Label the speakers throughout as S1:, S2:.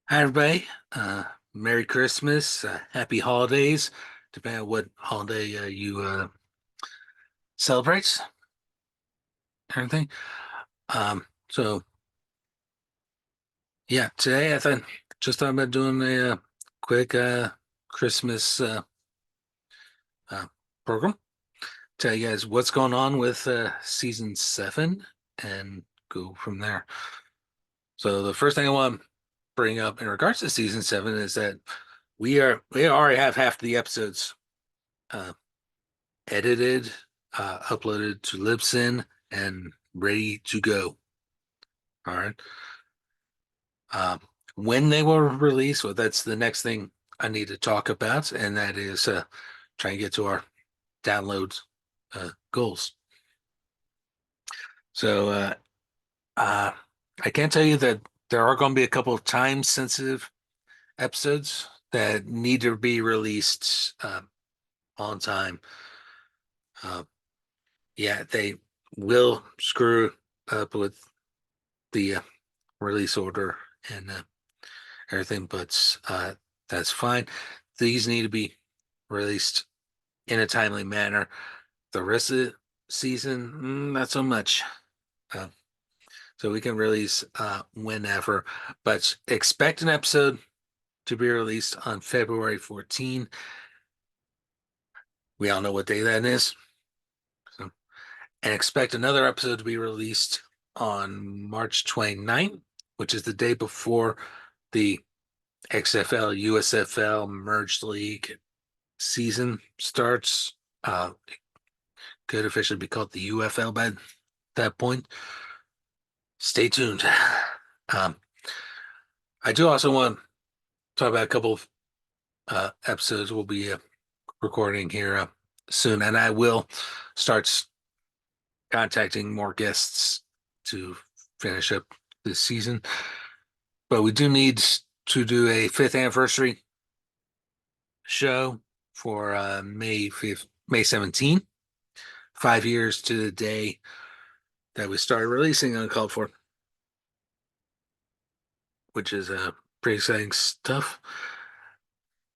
S1: Hi, everybody. Merry Christmas, Happy Holidays, depending on what holiday you celebrate, everything. So yeah, today I thought about doing a quick Christmas uh, program. Tell you guys what's going on with season seven and go from there. So the first thing I want to bring up in regards to season seven is that we already have half the episodes uh, edited, uploaded to Libsyn, and ready to go. All right. Um, when they will release, well, that's the next thing I need to talk about, and that is trying to get to our download goals. So uh, I can tell you that there are going to be a couple of time sensitive episodes that need to be released on time. Uh, yeah, they will screw up with the release order and everything, but that's fine. These need to be released in a timely manner. The rest of the season, not so much. Uh, so we can release whenever, but expect an episode to be released on February 14. We all know what day that is. So, and expect another episode to be released on March 29th, which is the day before the XFL USFL merged league season starts. It could officially be called the UFL by that point. Stay tuned. Um, I do also want to talk about a couple of episodes we'll be recording here soon, and I will start contacting more guests to finish up this season. But we do need to do a fifth anniversary show for May 5th, May 17th, 5 years to the day that we started releasing Uncalled For, which is pretty exciting stuff.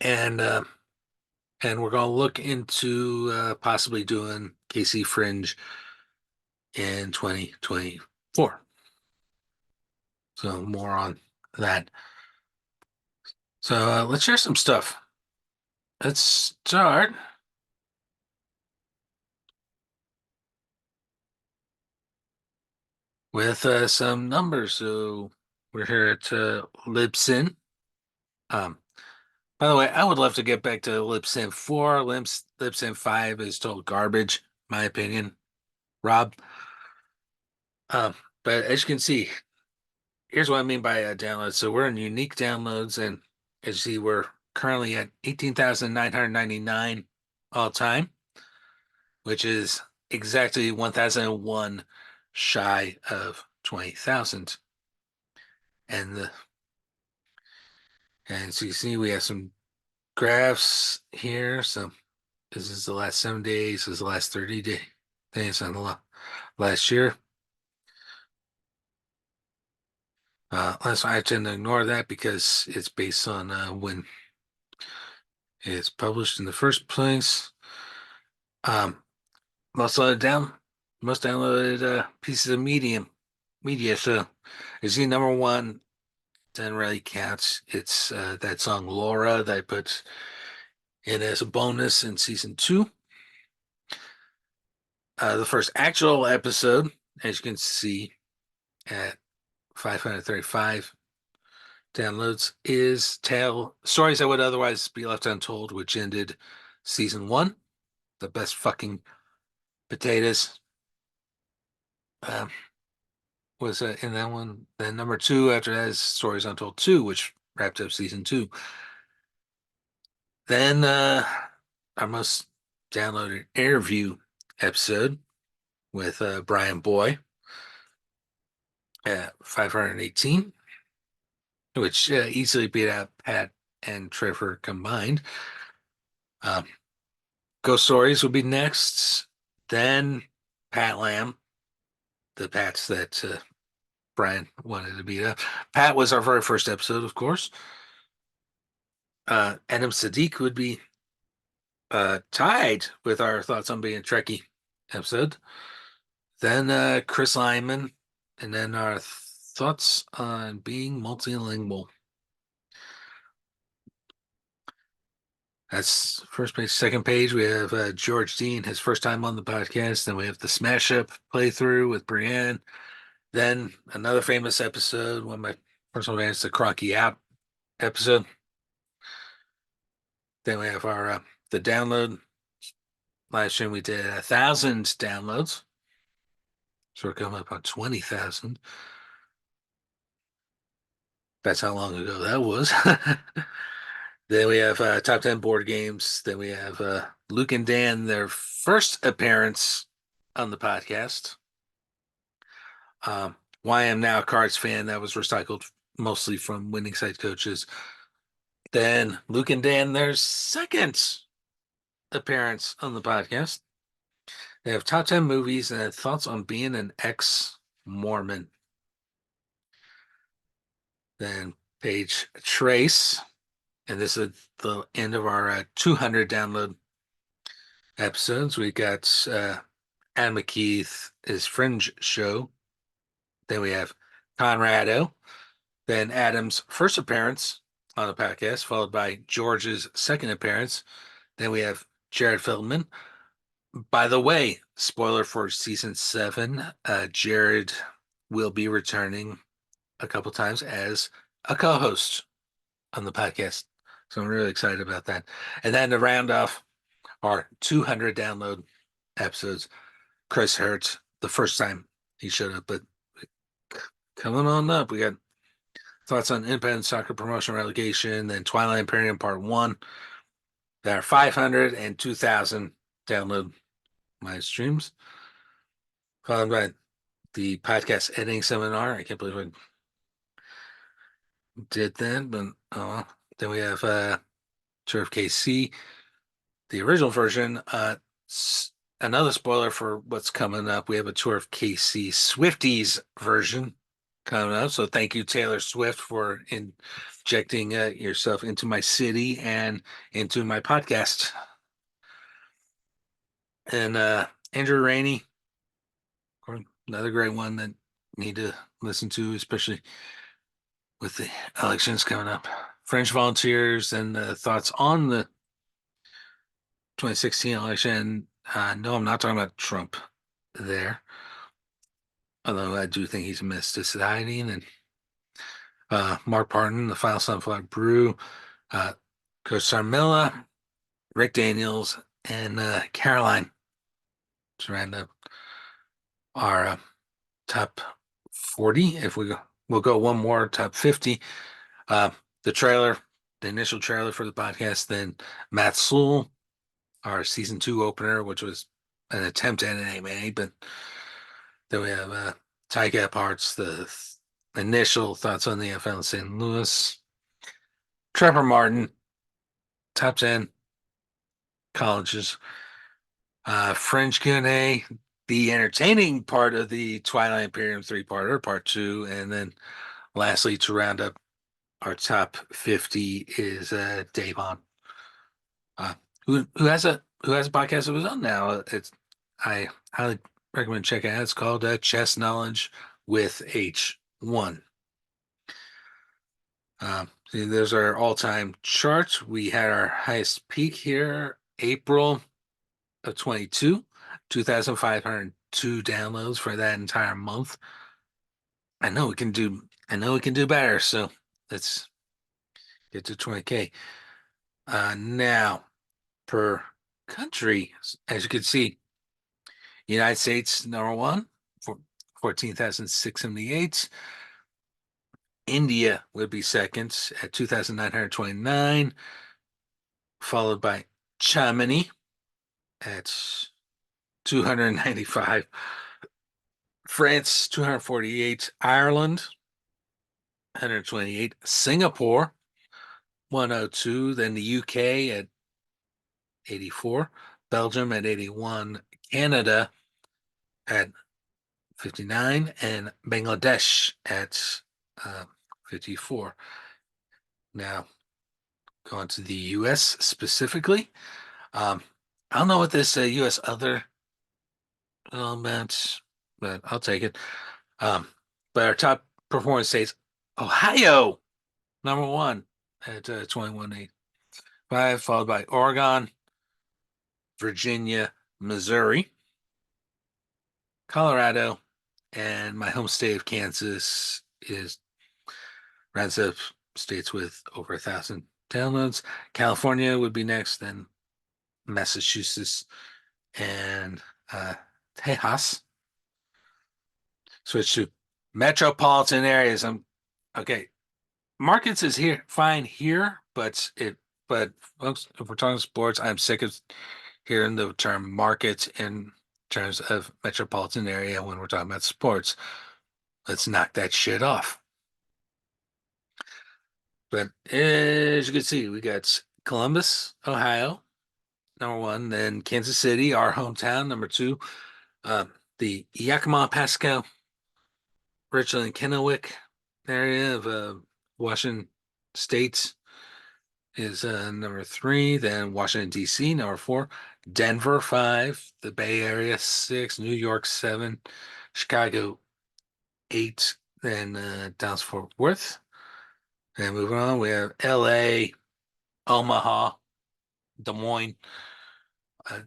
S1: And and we're gonna look into possibly doing KC Fringe in 2024. So more on that. So let's share some stuff. Let's start with some numbers. So we're here at Libsyn. Um, by the way, I would love to get back to Libsyn 4. Libsyn 5 is total garbage, my opinion. Rob. Um, but as you can see, here's what I mean by downloads. So we're in unique downloads, and as you see, we're currently at 18,999 all time, which is exactly 1,001 shy of 20,000. And the and so you see, we have some graphs here. So this is the last 7 days. This is the last days on the last year. I tend to ignore that because it's based on when it's published in the first place. Um, most loaded down, most downloaded pieces of media. So you see, number one doesn't really count. It's that song Laura that I put in as a bonus in season two. The first actual episode, as you can see at 535 downloads, is Tale Stories That Would Otherwise Be Left Untold, which ended season one. The best fucking potatoes. Um, was in that one. Then number two after that is Stories Untold 2, which wrapped up season two. Then our most downloaded interview episode with Brian Boy at 518, which easily beat out Pat and Trevor combined. Um, Ghost Stories will be next. Then Pat Lamb, the Pats that Brian wanted to beat up. Pat was our very first episode, of course. Adam Sadiq would be tied with our thoughts on being a Trekkie episode. Then Chris Lyman, and then our thoughts on being multilingual. That's first page. Second page, we have George Dean, his first time on the podcast. Then we have the Smash Up playthrough with Brienne. Then another famous episode, one of my personal favorites, the Crocky app episode. Then we have our the download live stream. We did 1,000 downloads, so we're coming up on 20,000. That's how long ago that was. Then we have top 10 board games. Then we have Luke and Dan, their first appearance on the podcast. Why I'm now a Cards fan, that was recycled mostly from Winning Side Coaches. Then Luke and Dan, their second appearance on the podcast. They have top 10 movies and thoughts on being an ex-Mormon. Then page Trace, and this is the end of our 200 download episodes. We got Adam McKeith, his Fringe show. Then we have Conrado. Then Adam's first appearance on the podcast, followed by George's second appearance. Then we have Jared Feldman. By the way, spoiler for season 7, Jared will be returning a couple times as a co-host on the podcast. So I'm really excited about that. And then to round off our 200 download episodes, Chris Hertz, the first time he showed up, but coming on up, we got thoughts on independent soccer promotion relegation, then Twilight Imperium Part 1. There are 500 and 2,000 download my streams. Followed by the podcast editing seminar. I can't believe I did that, but then we have Tour of KC, the original version. Another spoiler for what's coming up. We have a Tour of KC Swifties version coming up. So thank you, Taylor Swift, for injecting yourself into my city and into my podcast. And Andrew Rainey, another great one that you need to listen to, especially with the elections coming up. French volunteers and thoughts on the 2016 election. No, I'm not talking about Trump there. Although I do think he's a menace to society. And then Mark Parton, the Final Sunflower Brew, Coach Sarmilla, Rick Daniels, and Caroline to round up our top 40. If we'll go one more top 50. The trailer, the initial trailer for the podcast, then Matt Sewell, our season 2 opener, which was an attempt at an AMA, but then we have Ty Gephardt, the initial thoughts on the NFL in St. Louis. Trevor Martin, top 10 colleges. Fringe Q&A, the entertaining part of the Twilight Imperium 3-parter, part 2, and then lastly, to round up our top 50 is Dave Hahn, who has a podcast of his own now. I highly recommend checking it out. It's called Chess Knowledge with H1. See, there's our all-time charts. We had our highest peak here, April of 22, 2,502 downloads for that entire month. I know we can do better, so let's get to 20K. Now, per country, as you can see, United States, number 1, for 14,678. India would be second at 2,929, followed by Germany at 295. France, 248. Ireland, 128. Singapore, 102. Then the UK at 84. Belgium at 81. Canada at 59, and Bangladesh at 54. Now, going to the U.S. specifically, um, I don't know what this U.S. other meant, but I'll take it. Um, but our top performing states, Ohio, number one at 21.85, followed by Oregon, Virginia, Missouri, Colorado, and my home state of Kansas is rounds up states with over 1,000 downloads. California would be next, then Massachusetts and Tejas. Switch to metropolitan areas. I'm okay. Markets is here fine here, but folks, if we're talking sports, I'm sick of hearing the term market in terms of metropolitan area when we're talking about sports. Let's knock that shit off. But as you can see, we got Columbus, Ohio, number one, then Kansas City, our hometown, number two. Uh, the Yakima, Pasco, Richland, Kennewick area of Washington State is number three. Then Washington, D.C., number four. Denver, five. The Bay Area, six. New York, seven. Chicago, eight. Then Dallas, Fort Worth. And moving on, we have L.A., Omaha, Des Moines, uh,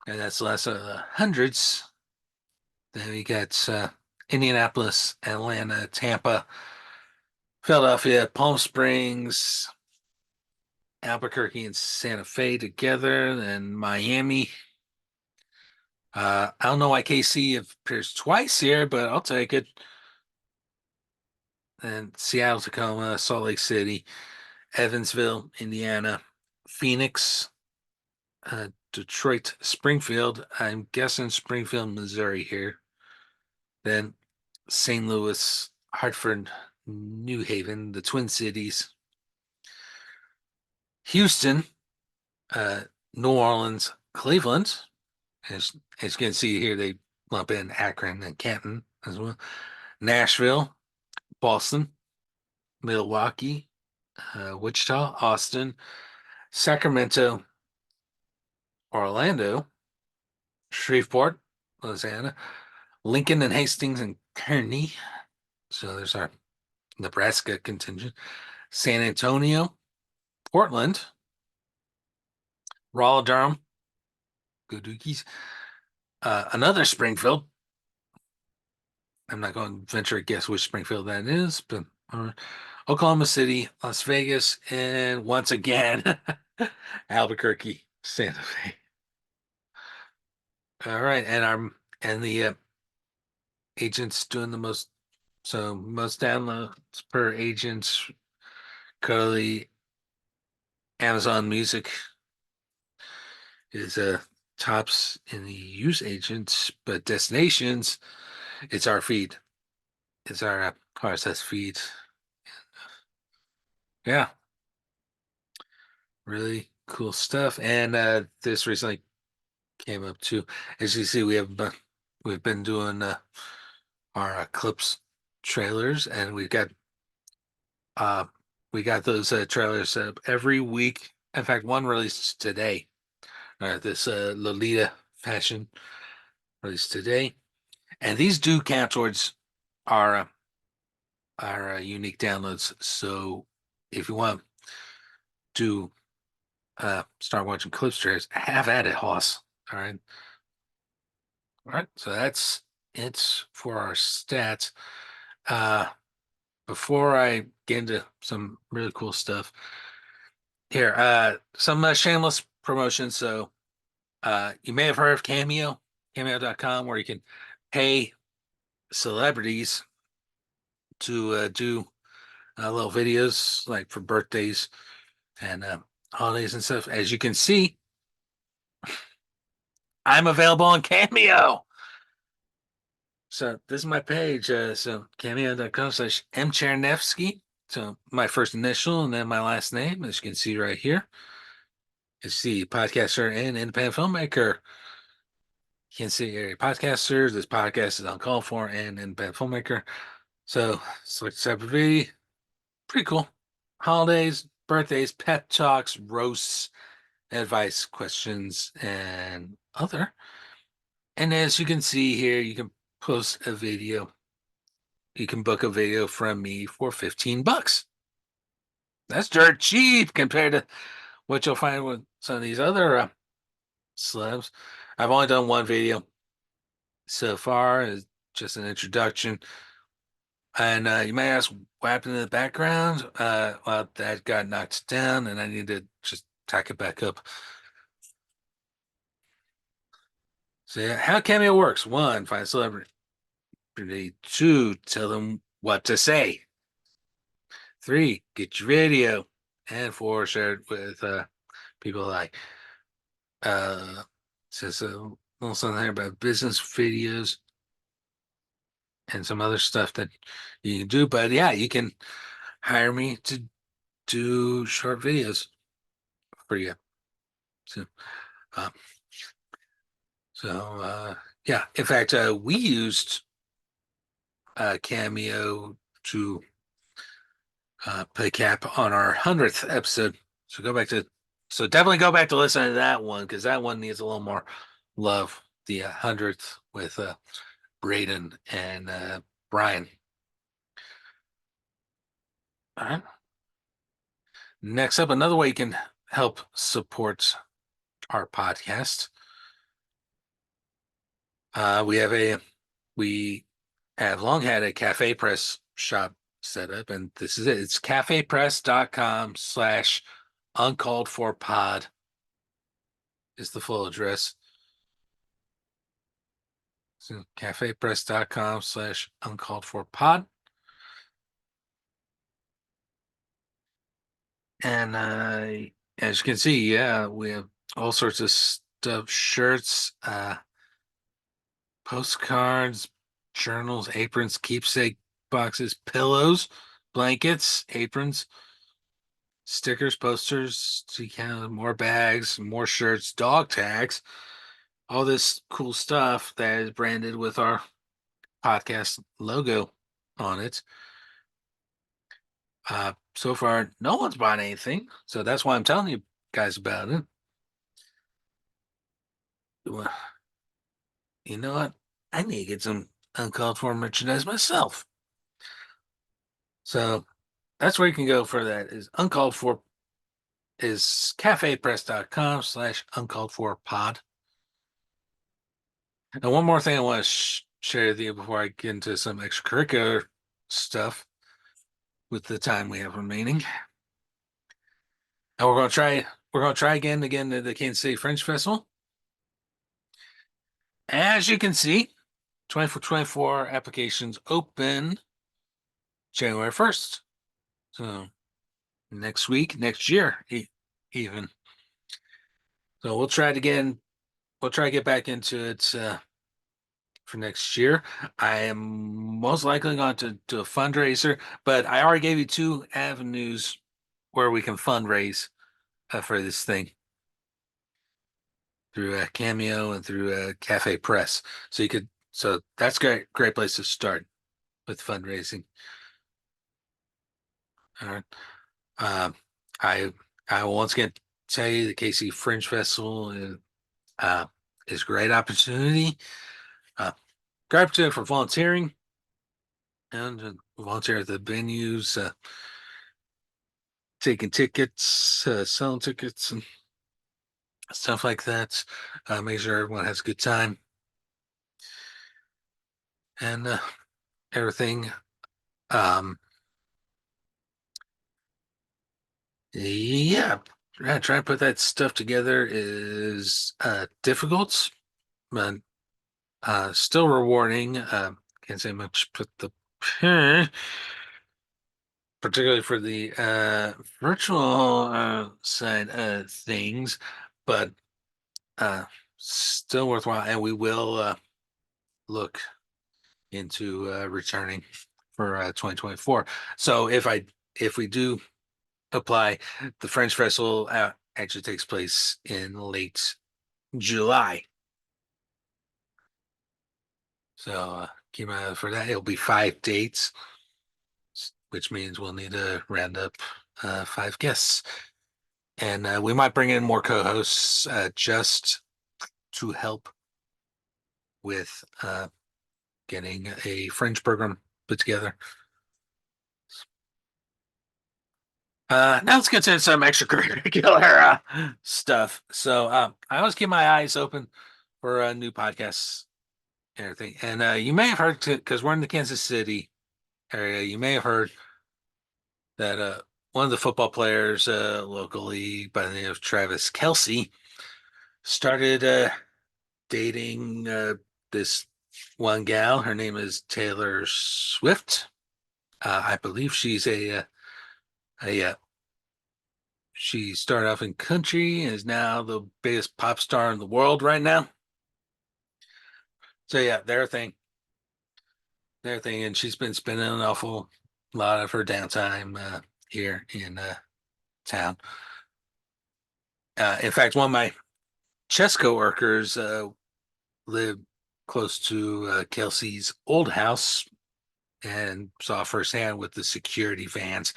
S1: and that's the last of the hundreds. Then we got Indianapolis, Atlanta, Tampa, Philadelphia, Palm Springs, Albuquerque, and Santa Fe together. Then Miami. I don't know why KC appears twice here, but I'll take it. And Seattle, Tacoma, Salt Lake City, Evansville, Indiana, Phoenix, Detroit, Springfield. I'm guessing Springfield, Missouri here. Then St. Louis, Hartford, New Haven, the Twin Cities, Houston, uh, New Orleans, Cleveland. As you can see here, they lump in Akron and Canton as well. Nashville, Boston, Milwaukee, Wichita, Austin, Sacramento, Orlando, Shreveport, Louisiana, Lincoln and Hastings and Kearney. So there's our Nebraska contingent. San Antonio, Portland, Raleigh, Durham, go Dukies. Another Springfield. I'm not going to venture a guess which Springfield that is, but Oklahoma City, Las Vegas, and once again, Albuquerque, Santa Fe. All right, and the agents doing the most, so most downloads per agent. Currently, Amazon Music is tops in the use agents, but destinations, it's our feed. It's our RSS feed. Yeah, really cool stuff. And this recently came up too. As you see, we've been doing our clips trailers, and uh we got those trailers every week. In fact, one released today. This Lolita fashion released today, and these do count towards our unique downloads. So if you want to start watching clips trailers, have at it, Hoss. All right. All right. So that's it for our stats. Uh, before I get into some really cool stuff here, some shameless promotion. So you may have heard of Cameo, cameo.com, where you can pay celebrities to do little videos like for birthdays and holidays and stuff. As you can see, I'm available on Cameo. So this is my page. So cameo.com/mchernevsky. So my first initial and then my last name, as you can see right here. It's the podcaster and independent filmmaker Kansas City area podcasters. This podcast is uncalled for and independent filmmaker. So select type of video. Pretty cool. Holidays, birthdays, pep talks, roasts, advice, questions, and other. And as you can see here, you can post a video. You can book a video from me for 15 bucks. That's dirt cheap compared to what you'll find with some of these other celebs. I've only done one video so far, is just an introduction. And you may ask what happened in the background. Well, that got knocked down, and I need to just tack it back up. So yeah, how Cameo works: one, find a celebrity; two, tell them what to say; three, get your video; and four, share it with people like. Says a little something here about business videos and some other stuff that you can do. But yeah, you can hire me to do short videos for you. So, uh, so yeah. In fact, we used Cameo to put a cap on our 100th episode. So definitely go back to listen to that one because that one needs a little more love. The 100th with Braden and Brian. All right. Next up, another way you can help support our podcast. We have long had a cafe press shop set up, and this is it. It's cafepress.com/uncalledforpod is the full address. So cafepress.com/uncalledforpod. And as you can see, yeah, we have all sorts of stuff, shirts, postcards, journals, aprons, keepsake boxes, pillows, blankets, aprons, stickers, posters, more bags, more shirts, dog tags, all this cool stuff that is branded with our podcast logo on it. So far, no one's bought anything, so that's why I'm telling you guys about it. Well, you know what? I need to get some uncalled for merchandise myself. So that's where you can go for that is uncalled for is cafepress.com/uncalled for pod. And one more thing I want to share with you before I get into some extracurricular stuff with the time we have remaining. And we're gonna try again at the Kansas City Fringe Festival. As you can see, 24 applications open January 1st. So next week, next year, even. So we'll try it again. We'll try to get back into it for next year. I am most likely going to do a fundraiser, but I already gave you two avenues where we can fundraise for this thing through Cameo and through Cafe Press. So that's great place to start with fundraising. All right. Um, I I will once again tell you the KC Fringe Festival is a great opportunity. Uh, Great opportunity for volunteering and volunteer at the venues, taking tickets, selling tickets, and stuff like that. Make sure everyone has a good time and everything. Um, yeah, trying to put that stuff together is difficult, but still rewarding. Can't say much, but particularly for the virtual side of things, but uh, still worthwhile. And we will look into returning for 2024. So if we do apply, the French Festival actually takes place in late July. So keep an eye out for that. It'll be 5 dates, which means we'll need to round up 5 guests. And we might bring in more co-hosts just to help with getting a fringe program put together. Now let's get to some extracurricular stuff. So I always keep my eyes open for new podcasts and everything. And you may have heard, because we're in the Kansas City area, you may have heard that one of the football players locally by the name of Travis Kelsey started dating this one gal. Her name is Taylor Swift. I believe she's a she started off in country and is now the biggest pop star in the world right now. So yeah, their thing, and she's been spending an awful lot of her downtime here in town. In fact, one of my chess coworkers lived close to Kelsey's old house and saw firsthand with the security vans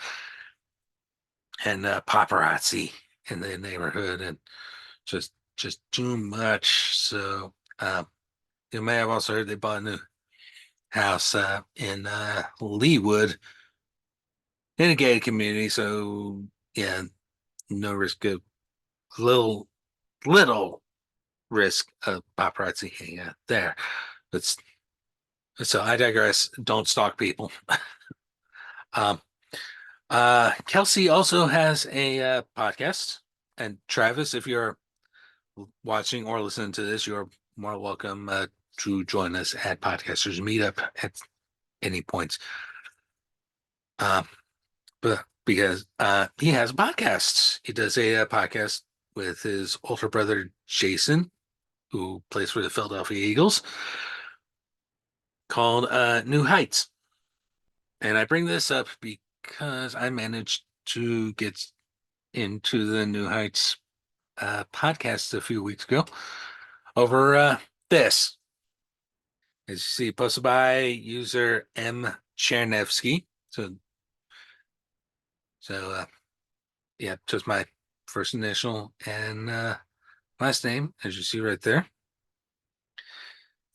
S1: and paparazzi in the neighborhood, and just too much. So you may have also heard they bought a new house in Leawood in a gated community. So yeah, no risk of little little risk of paparazzi hanging out there. But so I digress. Don't stalk people. Um, Kelsey also has a podcast, and Travis, if you're watching or listening to this, you're more welcome to join us at Podcasters Meetup at any points. Um, but because he has podcasts, he does a podcast with his older brother Jason, who plays for the Philadelphia Eagles, called New Heights. And I bring this up because I managed to get into the New Heights podcast a few weeks ago over this. As you see, posted by user M. Chernevsky. So yeah, just my first initial and last name, as you see right there.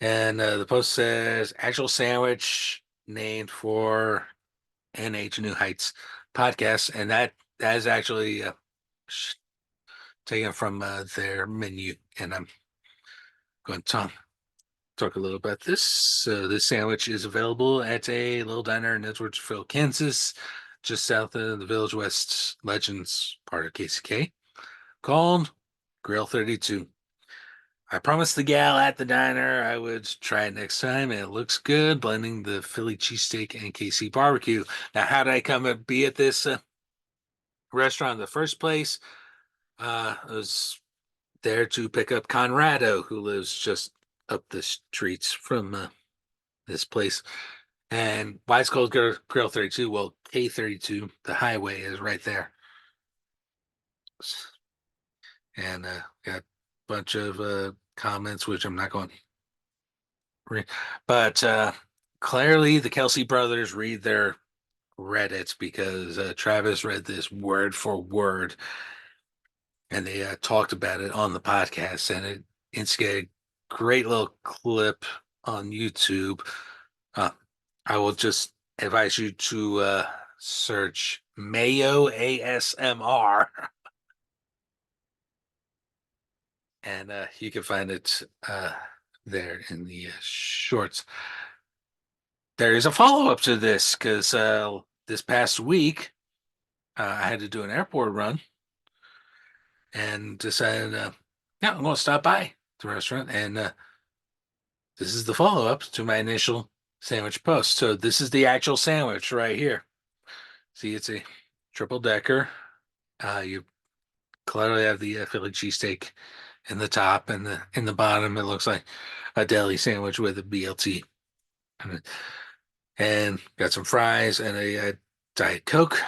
S1: And the post says actual sandwich named for NH New Heights podcast, and that is actually taken from their menu. And I'm going to talk a little about this. So this sandwich is available at a little diner in Edwardsville, Kansas, just south of the Village West Legends part of KCK, called Grill 32. I promised the gal at the diner I would try it next time, and it looks good, blending the Philly cheesesteak and KC barbecue. Now, how did I come to be at this restaurant in the first place? I was there to pick up Conrado, who lives just up the streets from this place. And why it's called Grill 32? Well, K32, the highway, is right there. And got a bunch of comments, which I'm not going to read. But clearly, the Kelsey brothers read their Reddits because Travis read this word for word, and they talked about it on the podcast, and it instigated a great little clip on YouTube. Uh, I will just advise you to search Mayo ASMR, and you can find it there in the shorts. There is a follow-up to this because this past week I had to do an airport run and decided, yeah, I'm going to stop by the restaurant, and this is the follow-up to my initial sandwich post. So this is the actual sandwich right here. See, it's a triple decker. You clearly have the Philly cheesesteak in the top, and in the bottom it looks like a deli sandwich with a BLT, and got some fries and a Diet Coke.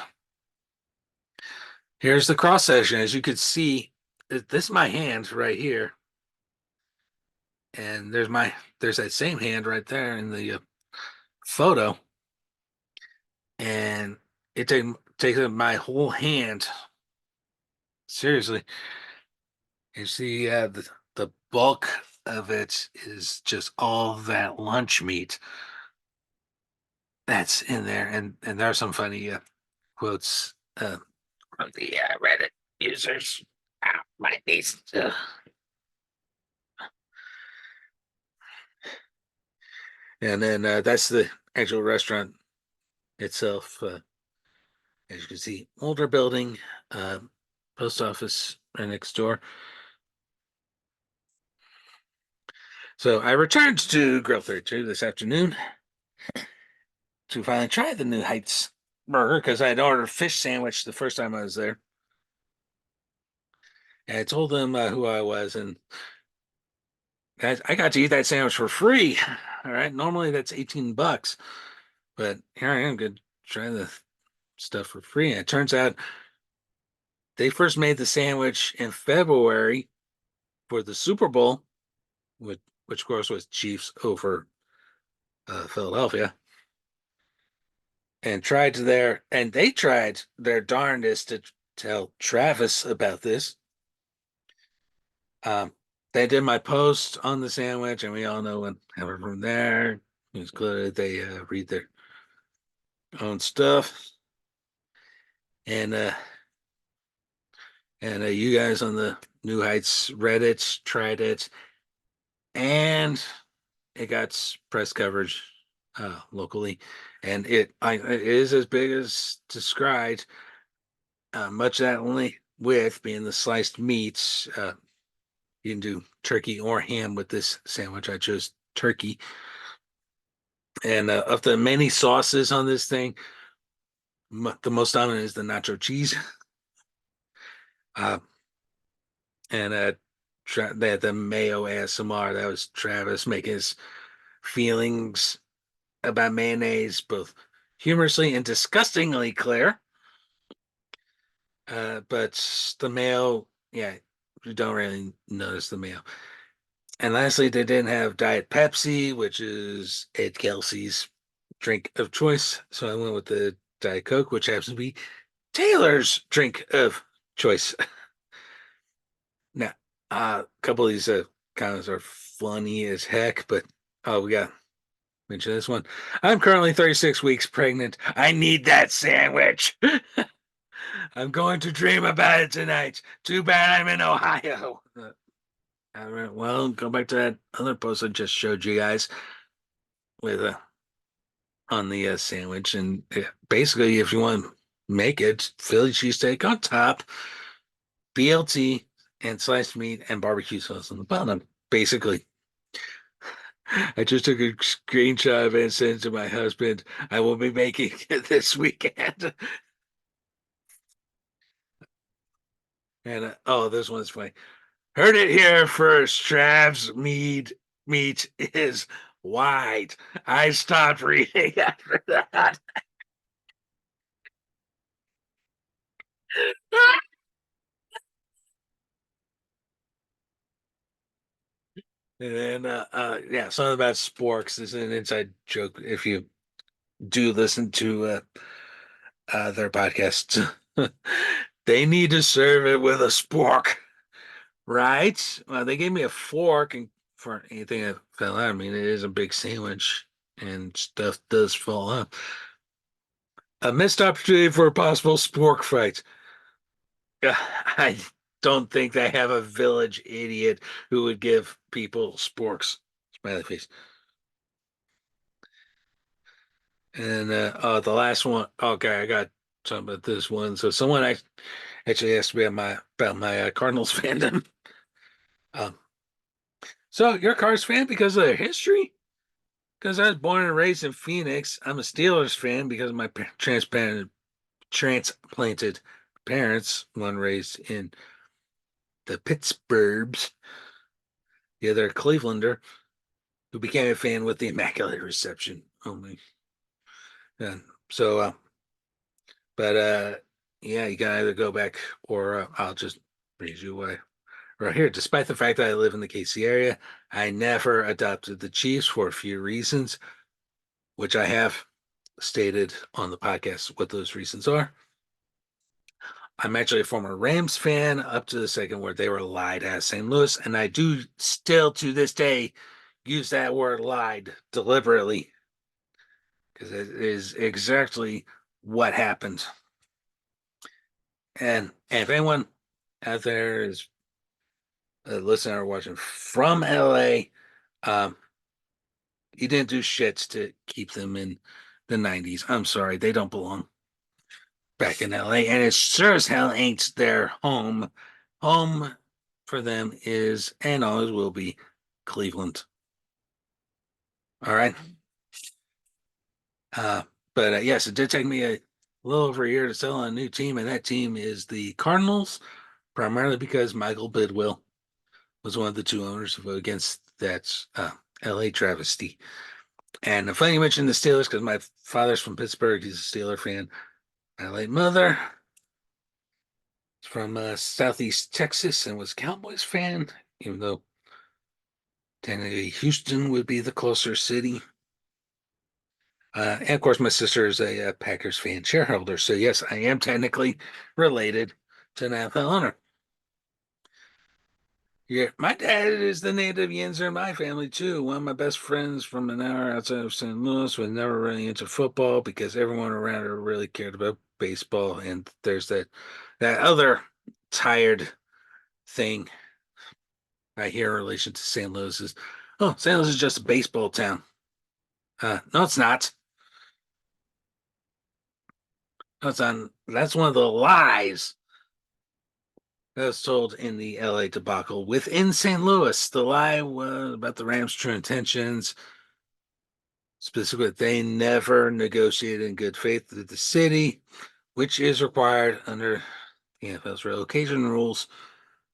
S1: Here's the cross section. As you can see, this is my hand right here, and there's that same hand right there in the photo, and it takes up my whole hand. Seriously, you see, the bulk of it is just all that lunch meat that's in there, and there are some funny quotes from the Reddit users. Ah, my knees. Ugh. And then that's the actual restaurant itself. As you can see, older building, uh, post office right next door. So I returned to Grill 32 this afternoon to finally try the New Heights burger because I had ordered a fish sandwich the first time I was there. And I told them who I was, and I got to eat that sandwich for free. All right, normally that's 18 bucks, but here I am, going to try the stuff for free. And it turns out they first made the sandwich in February for the Super Bowl, which of course was Chiefs over Philadelphia, and they tried their darndest to tell Travis about this. Um, they did my post on the sandwich, and we all know what happened from there. It was good. They read their own stuff, and you guys on the New Heights Reddit tried it, and it got press coverage locally, and it is as big as described. Much that only with being the sliced meats. You can do turkey or ham with this sandwich. I chose turkey. And of the many sauces on this thing, the most dominant is the nacho cheese. Uh, and they had the mayo ASMR. That was Travis making his feelings about mayonnaise both humorously and disgustingly clear. But the mayo, yeah, you don't really notice the mayo. And lastly, they didn't have Diet Pepsi, which is Ed Kelsey's drink of choice. So I went with the Diet Coke, which happens to be Taylor's drink of choice. Now, a couple of these comments are funny as heck, but oh, we got to mention this one. I'm currently 36 weeks pregnant. I need that sandwich. I'm going to dream about it tonight. Too bad I'm in Ohio. All right, well, go back to that other post I just showed you guys with on the sandwich, and basically, if you want to make it, Philly cheesesteak on top, BLT, and sliced meat and barbecue sauce on the bottom. Basically, I just took a screenshot of it and sent it to my husband. I will be making it this weekend. And oh, this one's funny. Heard it here first. Trav's meat is wide. I stopped reading after that. And then, yeah, something about sporks. This is an inside joke. If you do listen to their podcasts, they need to serve it with a spork, right? Well, they gave me a fork, and for anything that fell out, I mean, it is a big sandwich, and stuff does fall out. A missed opportunity for a possible spork fight. I don't think they have a village idiot who would give people sporks. Smiley face. And the last one, okay, I got something about this one. So someone actually asked me about my Cardinals fandom. Um, so you're a Cards fan because of their history? Because I was born and raised in Phoenix. I'm a Steelers fan because of my transplanted parents, one raised in the Pittsburghs, the other a Clevelander, who became a fan with the Immaculate Reception only. And so, but yeah, you can either go back or I'll just read you what I right here. Despite the fact that I live in the KC area, I never adopted the Chiefs for a few reasons, which I have stated on the podcast what those reasons are. I'm actually a former Rams fan up to the second where they were lied at St. Louis, and I do still to this day use that word lied deliberately because it is exactly what happened. And if anyone out there is listening or watching from LA, um, you didn't do shit to keep them in the 90s. I'm sorry, they don't belong back in LA, and it sure as hell ain't their home. Home for them is and always will be Cleveland. All right. Uh, but yes, it did take me a little over a year to sell on a new team, and that team is the Cardinals, primarily because Michael Bidwill was one of the two owners who voted against that LA travesty. And funny you mentioned the Steelers because my father's from Pittsburgh. He's a Steeler fan. My late mother is from Southeast Texas and was a Cowboys fan, even though technically Houston would be the closer city. And of course, my sister is a Packers fan shareholder. So, yes, I am technically related to an NFL owner. Yeah, my dad is the native Yinzer in my family, too. One of my best friends from an hour outside of St. Louis was never really into football because everyone around her really cared about baseball. And there's that other tired thing I hear in relation to St. Louis is, oh, St. Louis is just a baseball town. No, it's not. No, it's on. That's one of the lies that was told in the LA debacle within St. Louis. The lie was about the Rams' true intentions. Specifically, they never negotiated in good faith with the city, which is required under the NFL's relocation rules,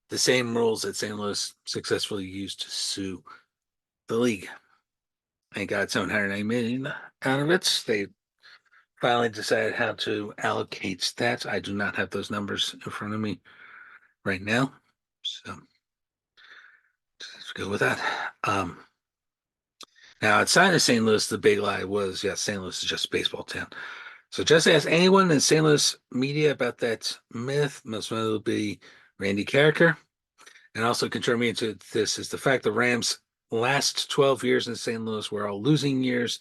S1: the same rules that St. Louis successfully used to sue the league and got $780 million out of it. They finally decided how to allocate that. I do not have those numbers in front of me right now, so let's go with that. Now, outside of St. Louis, the big lie was, yes, St. Louis is just a baseball town. So just ask anyone in St. Louis media about that myth. Most notably Randy Carricker. And also contributing to this is the fact the Rams' last 12 years in St. Louis were all losing years,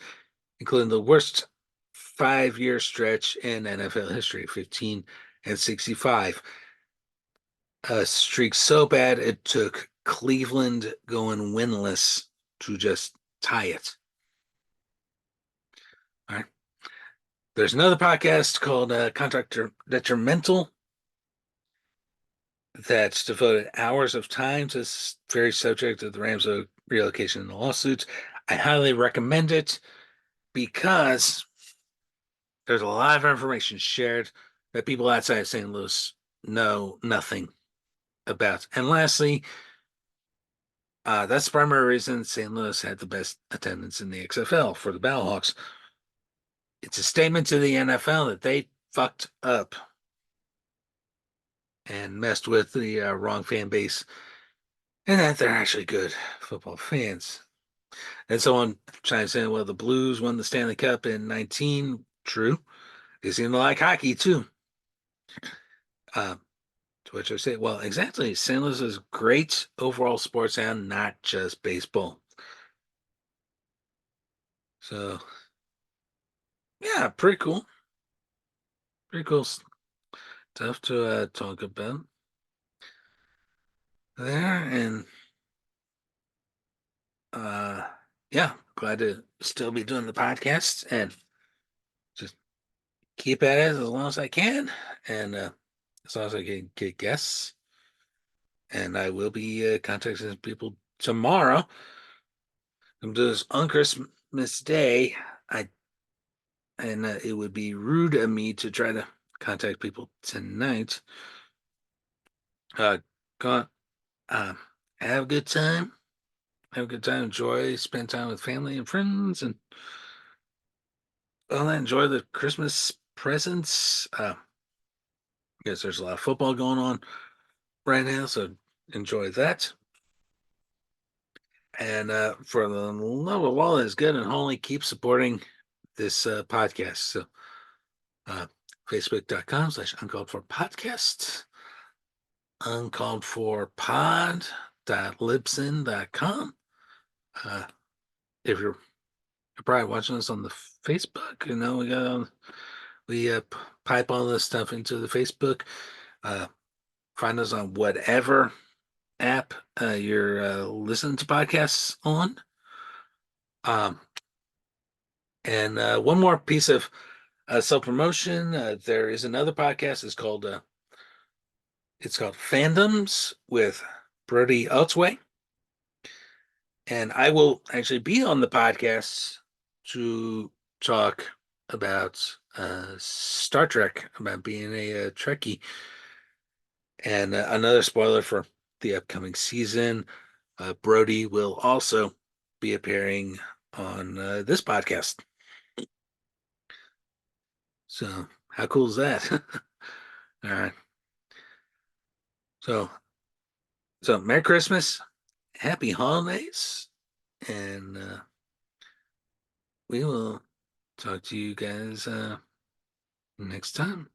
S1: including the worst 5-year stretch in NFL history, 15 and 65. A streak so bad it took Cleveland going winless to just tie it. All right. There's another podcast called Contract Detrimental that's devoted hours of time to this very subject of the Rams relocation and the lawsuits. I highly recommend it because there's a lot of information shared that people outside of St. Louis know nothing about. And lastly, that's the primary reason St. Louis had the best attendance in the XFL for the Battlehawks. It's a statement to the NFL that they fucked up and messed with the wrong fan base and that they're actually good football fans. And someone chimes in, well, the Blues won the Stanley Cup in 19. True. They seem to like hockey too. Uh, to which I say, well, exactly. St. Louis is great overall sports and not just baseball. So, yeah, pretty cool. Pretty cool stuff to talk about there. And uh, yeah, glad to still be doing the podcast and just keep at it as long as I can. And as long as I can get guests. And I will be contacting people tomorrow. I'm doing this on Christmas Day. I and it would be rude of me to try to contact people tonight. Go uh, have a good time. Have a good time. Enjoy. Spend time with family and friends, and well, enjoy the Christmas presents. I guess there's a lot of football going on right now, so enjoy that. And for the love of all that is good and holy, keep supporting this podcast. So uh, facebook.com/uncalled for podcast, uncalled for pod.libsyn.com. If you're probably watching us on the Facebook, we pipe all this stuff into the Facebook. Find us on whatever app you're listening to podcasts on. And one more piece of self promotion. There is another podcast. It's called Fandoms with Brody Elsway, and I will actually be on the podcast to talk about Star Trek, about being a Trekkie, and another spoiler for the upcoming season. Brody will also be appearing on this podcast. So, how cool is that? All right. So, Merry Christmas, Happy Holidays, and we will talk to you guys next time.